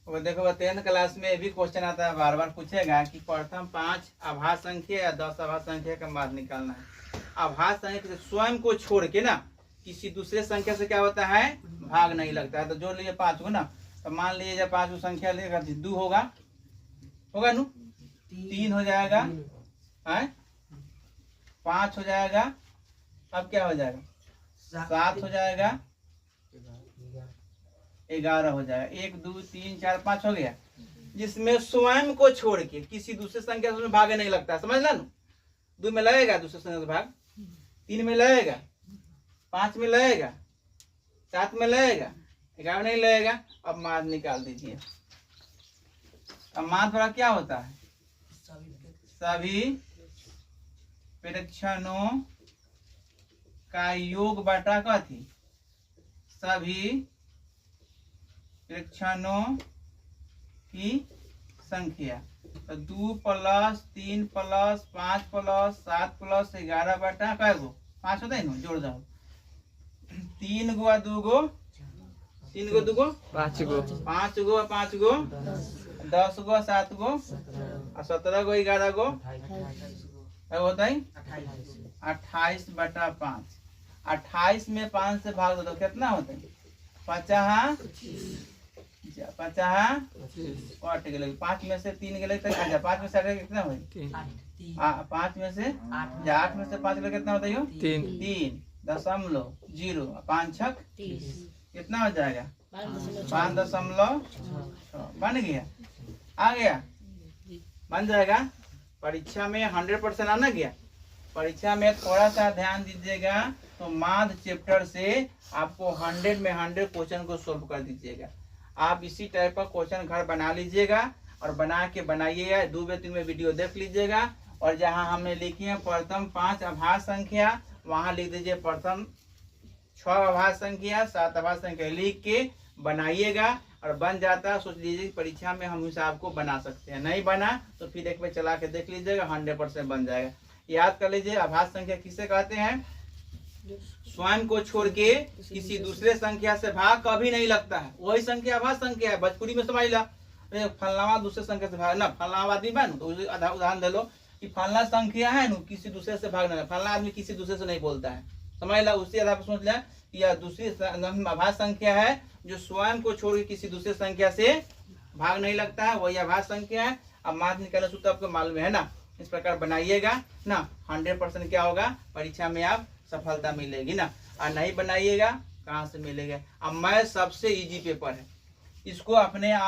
वो देखो 10th class में भी क्वेश्चन आता है, बार बार पूछेगा कि प्रथम 5 आभास संख्या या 10 आभास संख्या का मान निकालना है। आभास संख्या स्वयं को छोड़ के ना किसी दूसरे संख्या से क्या होता है, भाग नहीं लगता है। तो जोड़ लीजिए 5 को ना, तो मान लीजिए जब 5 को संख्या लेगा 2 होगा नु, 3 हो जाएगा, 5 हो जाएगा, अब क्या हो जाएगा, 7 हो जाएगा, 11 हो जाएगा। 1 2 3 4 5 हो गया, जिसमें स्वयं को छोड़ के किसी दूसरे संख्या से भाग नहीं लगता, समझ ला नु। 2 में लगेगा दूसरे संख्या से भाग, 3 में लगेगा, 5 में लगेगा, 7 में लगेगा, 11 नहीं लगेगा। अब मान निकाल दीजिए। अब मान थोड़ा क्या होता है, सभी प्रेक्षणों का योग बटा कथी, सभी प्रेक्षणों की संख्या। तो 2 + 3 + 5 + 7 + 11 बटा कै गो, 5 होता है ना, जोड़ जाओ। 3 गो 2 गो, 3 गो 2 गो 5 गो, 5 गो 5 गो 10 गो 7 गो 17 गो 11 गो होता है 28 बटा 5। 28 में 5 से भाग दो तो कितना होता है, 50 कट गए। 5 में से 3 गए, अच्छा 5 में से कितना हुआ, 5 में से 8 में से 5 गए कितना होता है, 3.0, 5 छक कितना हो जाएगा, 5.6 बन गया, आ गया, बन जाएगा। परीक्षा में 100% आना गया। परीक्षा में थोड़ा सा ध्यान दीजिएगा, तो माध्य चैप्टर से आपको 100 में 100 क्वेश्चन को सोल्व कर दीजिएगा। आप इसी टाइप का क्वेश्चन घर बना लीजिएगा और बना के बनाइएगा, 2-3 में वीडियो देख लीजिएगा। और जहां हमने लिखी है प्रथम 5 आभास संख्या, वहां लिख दीजिए प्रथम 6 आभास संख्या, 7 आभास संख्या, लिख के बनाइएगा। और बन जाता, सोच लीजिए परीक्षा में हम हिसाब को बना सकते हैं। नहीं बना तो फिर एक बार चला के देख लीजिएगा, 100% बन जाएगा। याद कर लीजिए, आभास संख्या किसे कहते हैं, स्वयं को छोड़ के किसी दूसरे संख्या से भाग कभी नहीं लगता है, वही संख्या आभास संख्या है। भोजपुरी में समझ ला, फलनावा दूसरे संख्या से भाग ना, फलना आदमी बा तो उदाहरण दे लो कि फलना संख्या है ना, किसी दूसरे से भाग नहीं, फलना आदमी किसी दूसरे से नहीं बोलता है, समझ ला। उसी आधार पर सोच लिया कि यह दूसरी आभास संख्या है जो स्वयं को छोड़ के किसी दूसरे संख्या से भाग नहीं लगता है, वही आभास संख्या है। अब माध्य निकालना सूत्र आपको मालूम है ना, इस प्रकार बनाइएगा ना, 100% क्या होगा, परीक्षा में आप सफलता मिलेगी ना। और नहीं बनाइएगा कहाँ से मिलेगा। अब मैं सबसे इजी पेपर है, इसको अपने आप